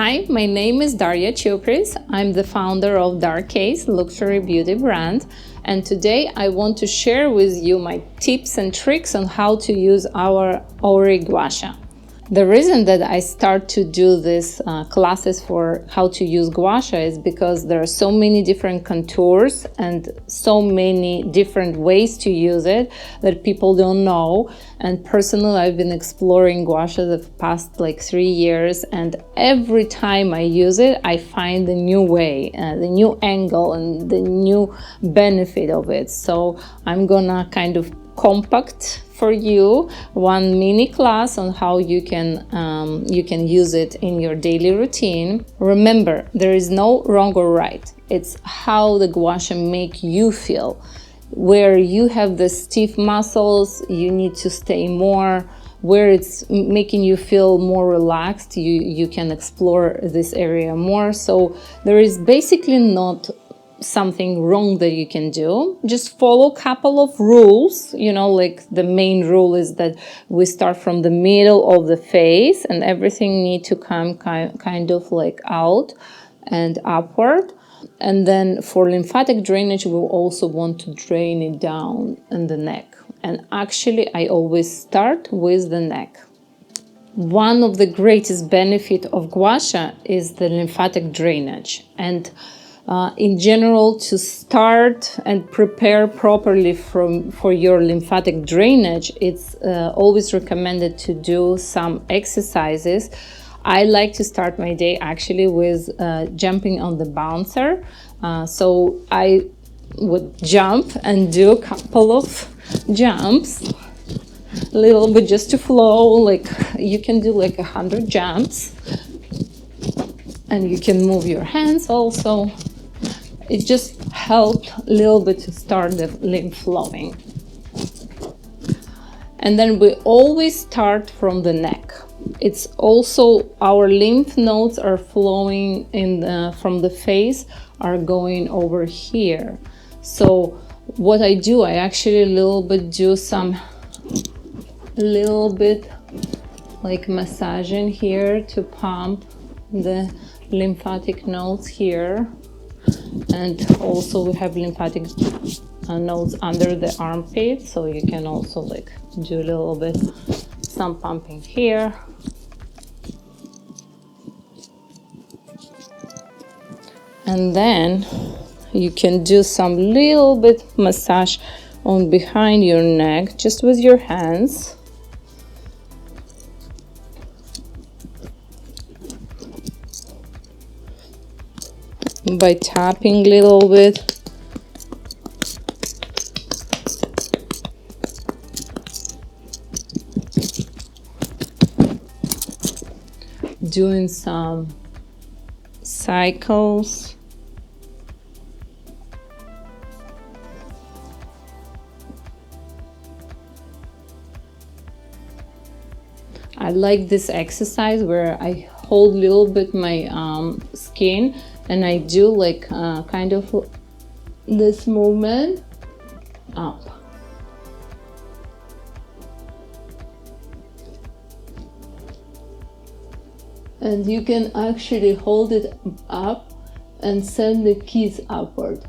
Hi, my name is Daria Chuprys. I'm the founder of Darcase luxury beauty brand, and today I want to share with you my tips and tricks on how to use our Auri Gua Sha. The reason that I start to do these classes for how to use Gua Sha is because there are so many different contours and so many different ways to use it that people don't know. And personally, I've been exploring Gua Sha the past like 3 years, and every time I use it, I find a new way, the new angle and the new benefit of it. So I'm gonna kind of compact for you one mini class on how you can use it in your daily routine. Remember, there is no wrong or right. It's how the Gua Sha make you feel. Where you have the stiff muscles, you need to stay more. Where it's making you feel more relaxed, you can explore this area more. So there is basically not something wrong that you can do. Just follow a couple of rules. Like the main rule is that we start from the middle of the face and everything need to come kind of like out and upward. And then for lymphatic drainage, we also want to drain it down in the neck. And actually, I always start with the neck. One of the greatest benefits of Gua Sha is the lymphatic drainage. And in general, to start and prepare properly for your lymphatic drainage, it's always recommended to do some exercises. I like to start my day actually with jumping on the bouncer. So I would jump and do a couple of jumps, a little bit just to flow. Like you can do like 100 jumps, and you can move your hands also. It just helped a little bit to start the lymph flowing. And then we always start from the neck. It's also our lymph nodes are flowing from the face are going over here. So what I do, I actually do some like massaging here to pump the lymphatic nodes here. And also we have lymphatic nodes under the armpit, so you can also like do a little bit some pumping here. And then you can do some little bit massage on behind your neck just with your hands. By tapping a little bit. Doing some cycles. I like this exercise where I hold a little bit my skin, and I do like kind of this movement up. And you can actually hold it up and send the keys upward.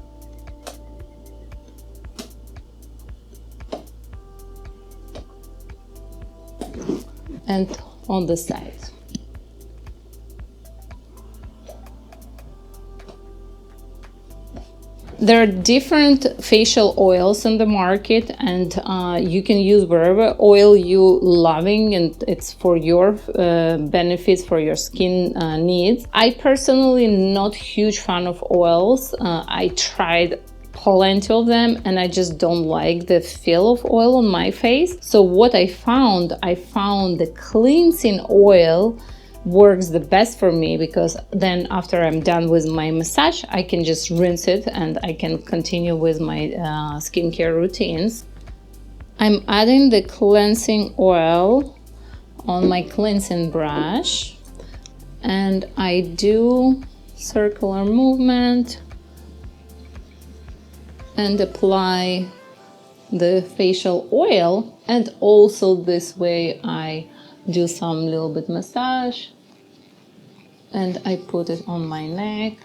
And on the side. There are different facial oils on the market, and you can use whatever oil you loving, and it's for your benefits, for your skin needs. I personally not huge fan of oils. I tried plenty of them and I just don't like the feel of oil on my face. So what I found the cleansing oil works the best for me, because then after I'm done with my massage, I can just rinse it and I can continue with my skincare routines. I'm adding the cleansing oil on my cleansing brush, and I do circular movement and apply the facial oil, and also this way I do some little bit massage and I put it on my neck.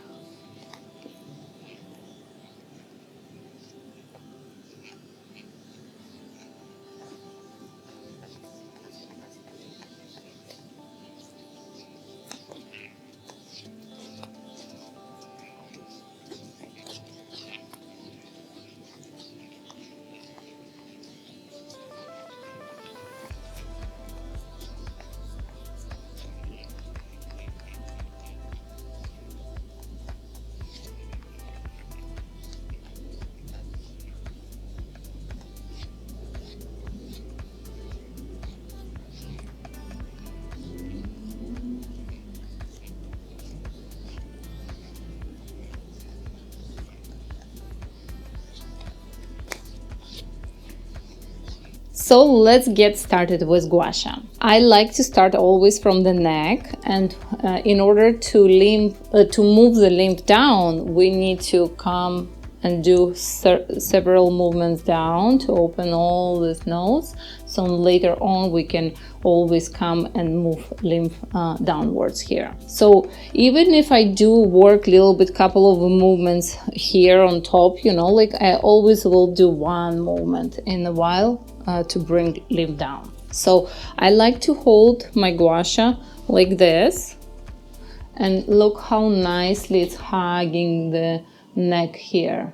So let's get started with gua sha. I like to start always from the neck, and in order to move the lymph down, we need to come and do several movements down to open all these nodes. So later on we can always come and move lymph downwards here. So even if I do work a little bit, couple of movements here on top, you know, like I always will do one movement in a while to bring lymph down. So I like to hold my gua sha like this, and look how nicely it's hugging the neck here.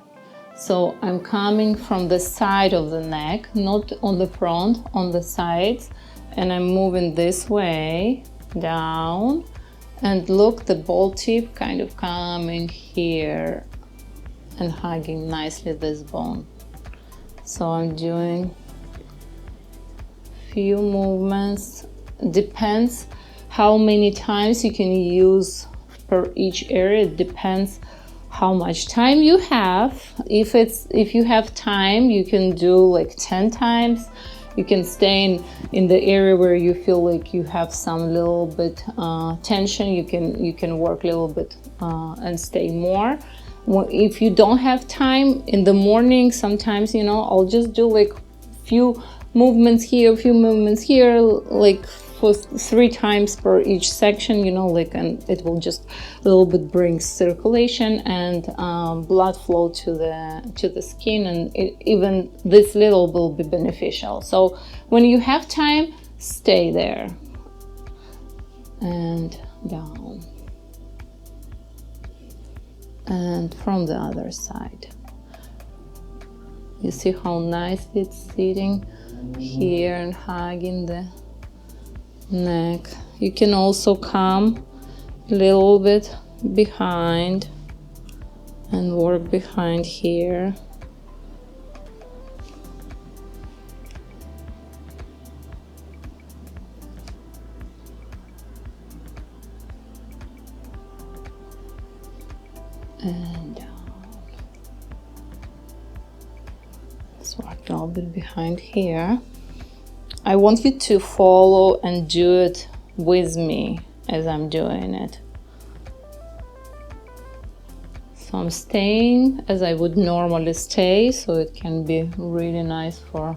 So I'm coming from the side of the neck, not on the front, on the sides, and I'm moving this way down, and look, the ball tip kind of coming here and hugging nicely this bone. So I'm doing few movements, depends how many times you can use per each area. It depends how much time you have. If you have time, you can do like 10 times. You can stay in the area where you feel like you have some little bit tension. You can work a little bit and stay more. If you don't have time in the morning, sometimes, you know, I'll just do like few movements here, a few movements here, like for 3 times per each section, you know, like, and it will just a little bit bring circulation and blood flow to the skin, and even this little will be beneficial. So when you have time, stay there and down, and from the other side. You see how nicely it's sitting here and hugging the neck. You can also come a little bit behind and work behind here. And down. Let's work a little bit behind here. I want you to follow and do it with me as I'm doing it. So I'm staying as I would normally stay, so it can be really nice for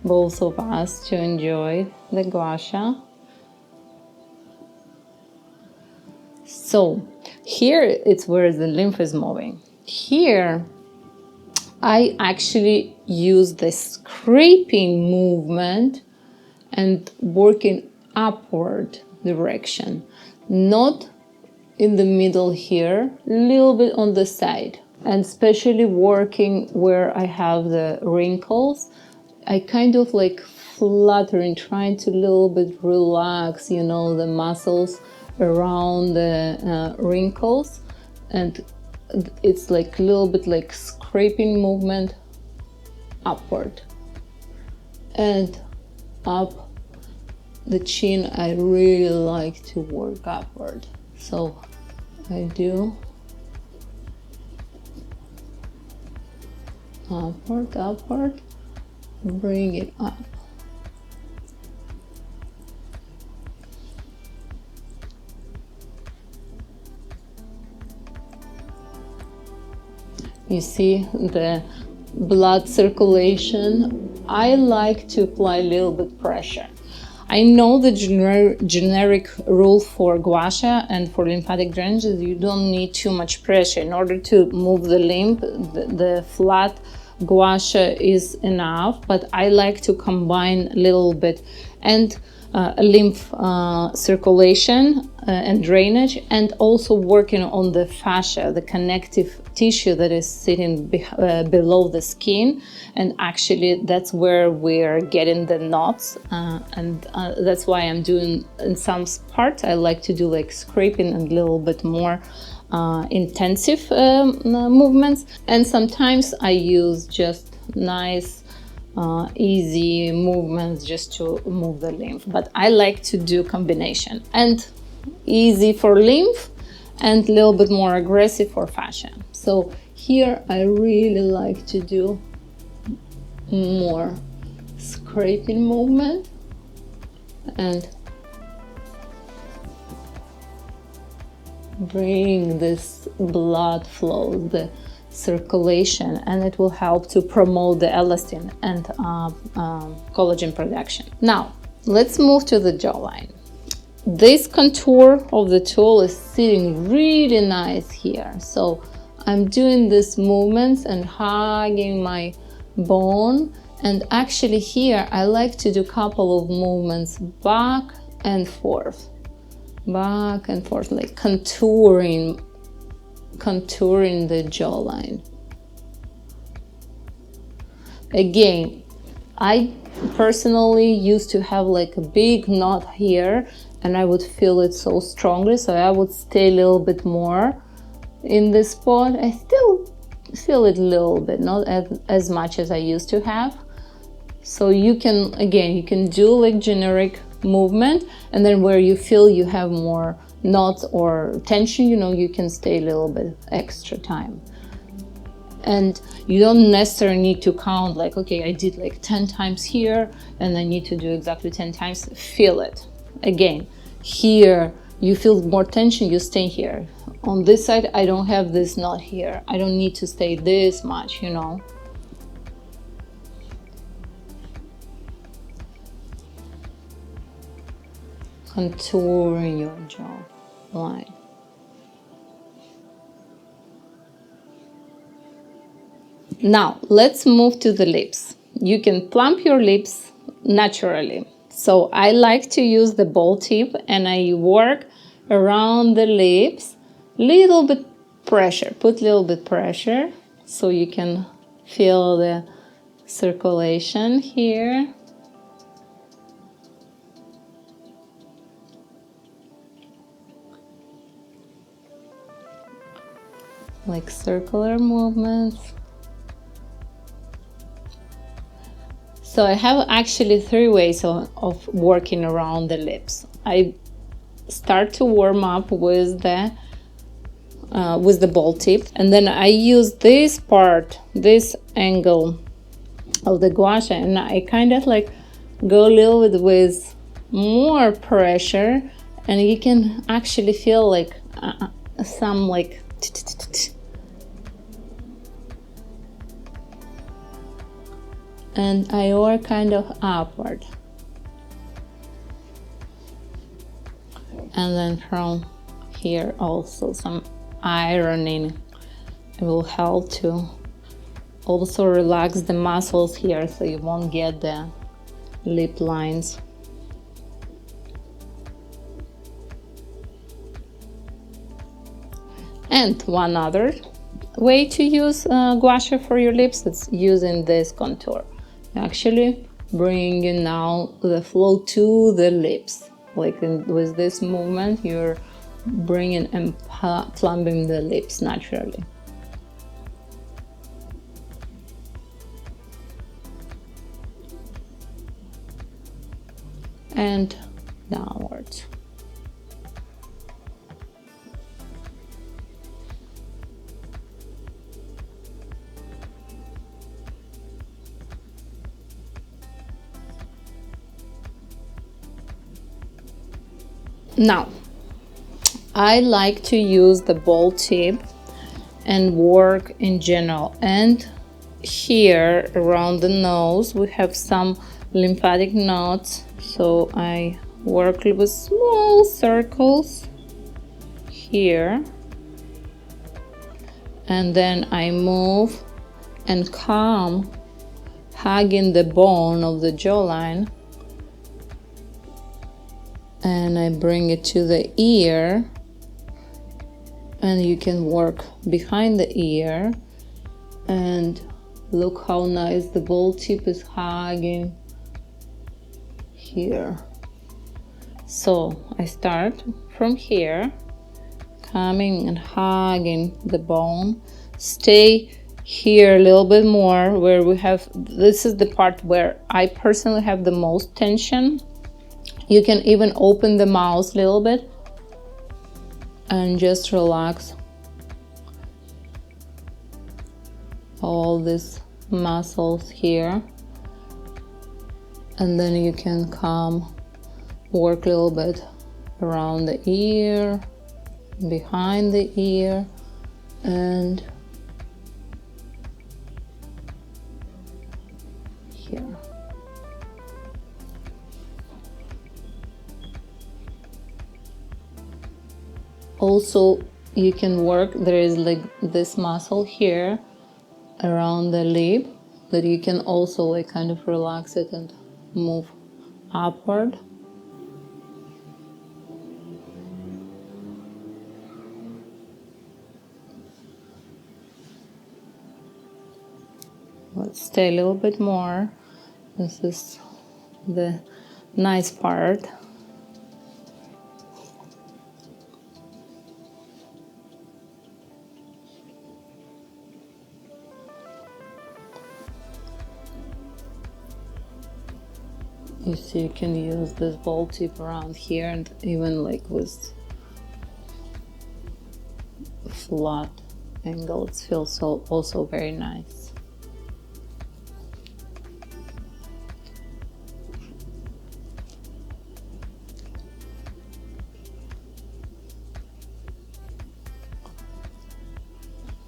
both of us to enjoy the gua sha. So here it's where the lymph is moving. Here I actually use the scraping movement and working upward direction, not in the middle here, a little bit on the side, and especially working where I have the wrinkles. I kind of like fluttering, trying to a little bit relax, you know, the muscles around the wrinkles, and it's like a little bit like scraping movement upward and up. The chin, I really like to work upward, so I do upward, bring it up. You see the blood circulation. I like to apply a little bit pressure. I know the generic rule for gua sha and for lymphatic drainage is you don't need too much pressure. In order to move the lymph, the flat gua sha is enough, but I like to combine a little bit and lymph circulation and drainage, and also working on the fascia, the connective tissue that is sitting below the skin. And actually that's where we're getting the knots, and that's why I'm doing in some parts I like to do like scraping and a little bit more intensive movements, and sometimes I use just nice easy movements just to move the lymph. But I like to do combination, and easy for lymph and a little bit more aggressive for fascia. So here I really like to do more scraping movement and bring this blood flow, the circulation, and it will help to promote the elastin and collagen production. Now let's move to the jawline. This contour of the tool is sitting really nice here, so I'm doing these movements and hugging my bone. And actually here I like to do a couple of movements back and forth, like contouring the jawline. Again, I personally used to have like a big knot here, and I would feel it so strongly, so I would stay a little bit more in this spot. I still feel it a little bit, not as much as I used to have. So you can, again, you can do like generic movement, and then where you feel you have more knots or tension, you know, you can stay a little bit extra time. And you don't necessarily need to count like, okay, I did like 10 times here and I need to do exactly 10 times. Feel it. Again, here you feel more tension, you stay here. On this side, I don't have this knot here. I don't need to stay this much, you know. Contouring your jawline. Now let's move to the lips. You can plump your lips naturally. So I like to use the ball tip, and I work around the lips, little bit pressure, put a little bit pressure so you can feel the circulation here. Like circular movements. So I have actually 3 ways of working around the lips. I start to warm up with the ball tip, and then I use this part, this angle of the gua sha, and I kind of like go a little bit with more pressure, and you can actually feel like some like and I work kind of upward, and then from here also some ironing. It will help to also relax the muscles here so you won't get the lip lines. And one other way to use gua sha for your lips is using this contour. Actually bringing now the flow to the lips, like with this movement you're bringing and plumbing the lips naturally. And downwards. Now, I like to use the ball tip and work in general. And here around the nose, we have some lymphatic knots So I work with small circles here, and then I move and come, hugging the bone of the jawline, and I bring it to the ear, and you can work behind the ear, and look how nice the ball tip is hugging here. So I start from here, coming and hugging the bone, stay here a little bit more where we have, this is the part where I personally have the most tension. You can even open the mouth a little bit and just relax all these muscles here, and then you can come work a little bit around the ear, behind the ear, and here. Also, you can work, there is like this muscle here around the lip that you can also like kind of relax it and move upward. Let's stay a little bit more. This is the nice part. You see, you can use this ball tip around here, and even like with flat angle, it feels also very nice.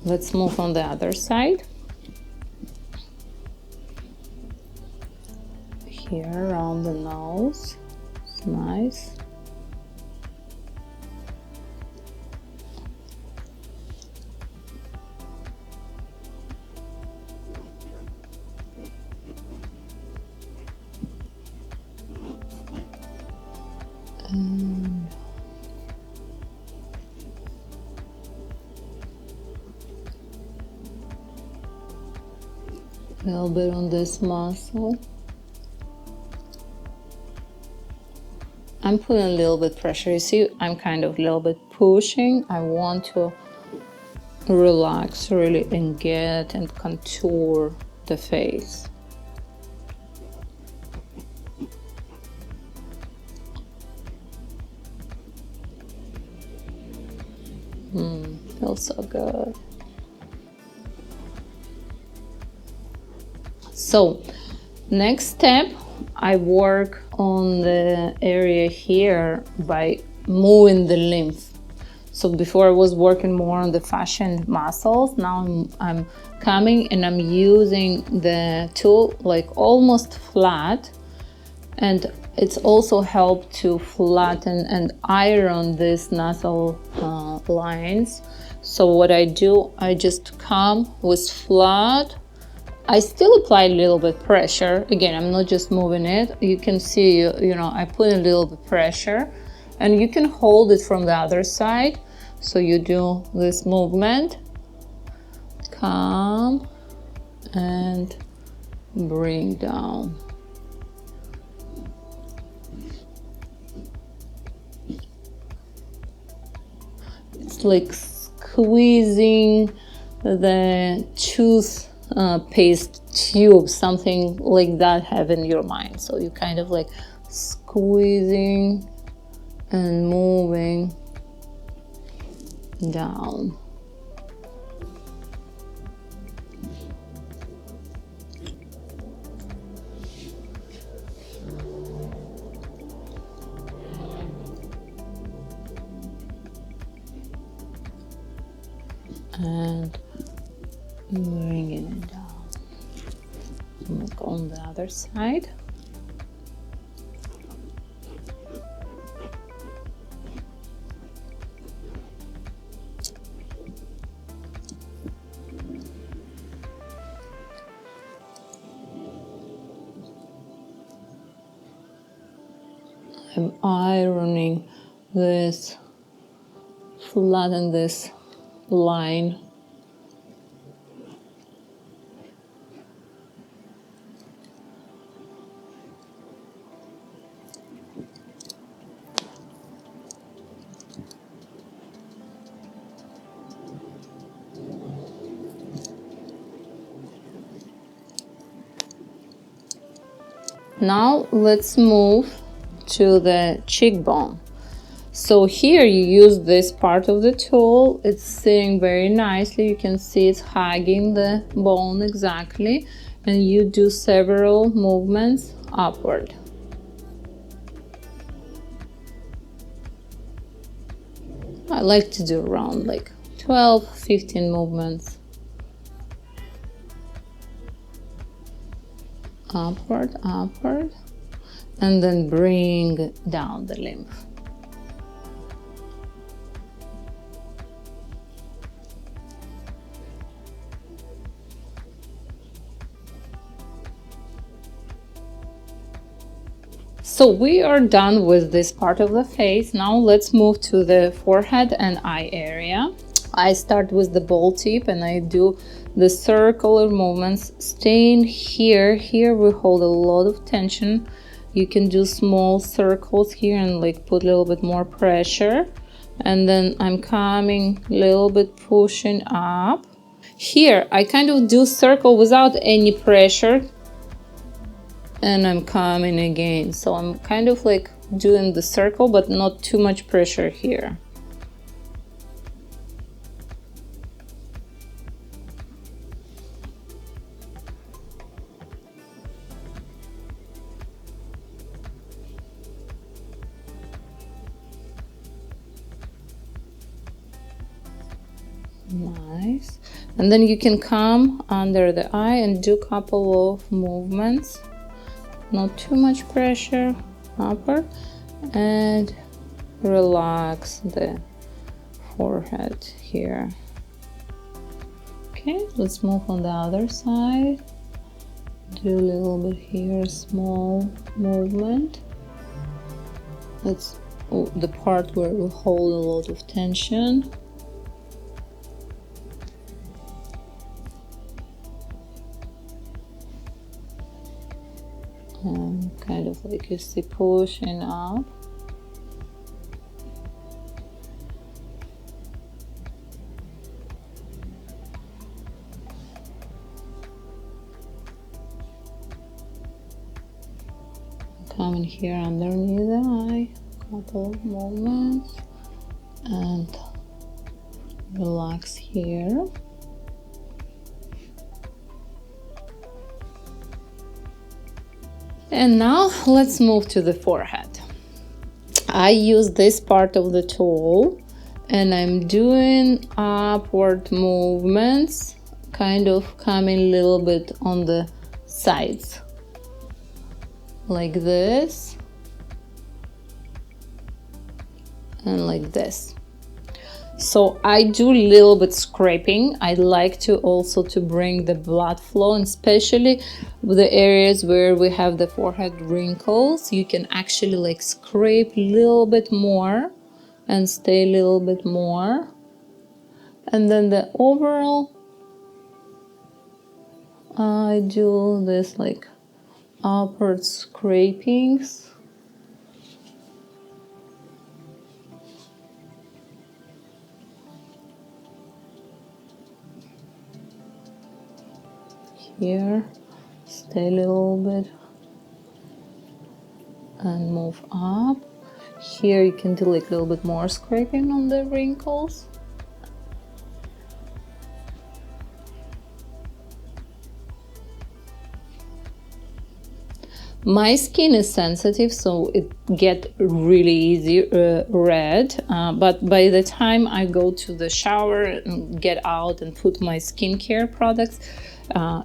Let's move on the other side. Here around the nose, it's nice. And a little bit on this muscle. I'm putting a little bit pressure. You see, I'm kind of a little bit pushing. I want to relax really and get and contour the face. Feels so good. So, next step, I work on the area here by moving the lymph. So before I was working more on the fascian muscles, now I'm coming and I'm using the tool like almost flat, and it's also helped to flatten and iron these nasal lines. So what I do, I just come with flat. I still apply a little bit pressure. Again, I'm not just moving it. You can see, you know, I put a little bit pressure, and you can hold it from the other side. So you do this movement, come and bring down. It's like squeezing the tooth paste tube, something like that, have in your mind. So you kind of like squeezing and moving down. And bringing it down. Look on the other side. I'm ironing this, flatten this line. Now let's move to the cheekbone. So here you use this part of the tool. It's sitting very nicely. You can see it's hugging the bone exactly. And you do several movements upward. I like to do around like 12, 15 movements. Upward, upward. And then bring down the lymph. So we are done with this part of the face. Now let's move to the forehead and eye area. I start with the ball tip and I do the circular movements, staying here. Here we hold a lot of tension. You can do small circles here and like put a little bit more pressure. And then I'm coming a little bit, pushing up. Here I kind of do circle without any pressure. And I'm coming again. So I'm kind of like doing the circle, but not too much pressure here. Nice. And then you can come under the eye and do a couple of movements. Not too much pressure, upward, and relax the forehead here. Okay, let's move on the other side. Do a little bit here, small movement. That's the part where we hold a lot of tension. Kind of like you see, pushing up. Coming here underneath the eye, couple of movements, and relax here. And now let's move to the forehead. I use this part of the tool and I'm doing upward movements, kind of coming a little bit on the sides, like this and like this. So I do a little bit scraping. I like to also to bring the blood flow, and especially the areas where we have the forehead wrinkles, you can actually like scrape a little bit more and stay a little bit more. And then the overall, I do this like upward scrapings. Here, stay a little bit and move up. Here you can do like a little bit more scraping on the wrinkles. My skin is sensitive, so it gets really easy red, but by the time I go to the shower and get out and put my skincare products,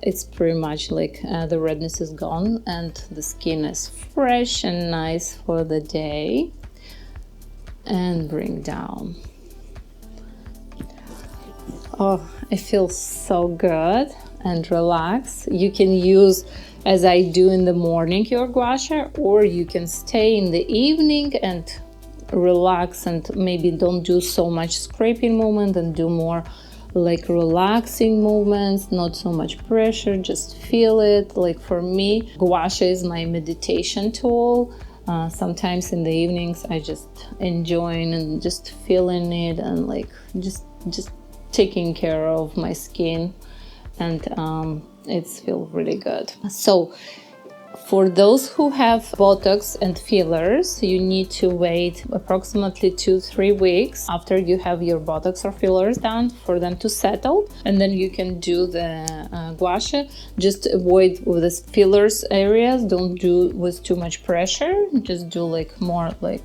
it's pretty much like the redness is gone and the skin is fresh and nice for the day. And bring down. Oh, it feels so good. and relax. You can use, as I do in the morning, your gua sha, or you can stay in the evening and relax and maybe don't do so much scraping movement and do more like relaxing movements, not so much pressure, just feel it. Like for me, gua sha is my meditation tool. Sometimes in the evenings I just enjoying and just feeling it and like just taking care of my skin, and it's feel really good. So for those who have Botox and fillers, you need to wait approximately 2-3 weeks after you have your Botox or fillers done for them to settle, and then you can do the gua sha. Just avoid with the fillers areas, don't do with too much pressure, just do like more like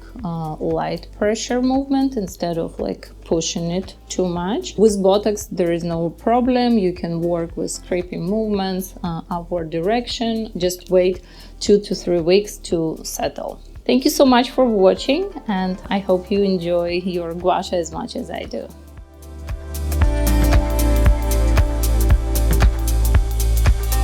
light pressure movement instead of like pushing it too much. With Botox there is no problem, you can work with scraping movements, upward direction. Just wait 2 to 3 weeks to settle. Thank you so much for watching, and I hope you enjoy your gua sha as much as I do.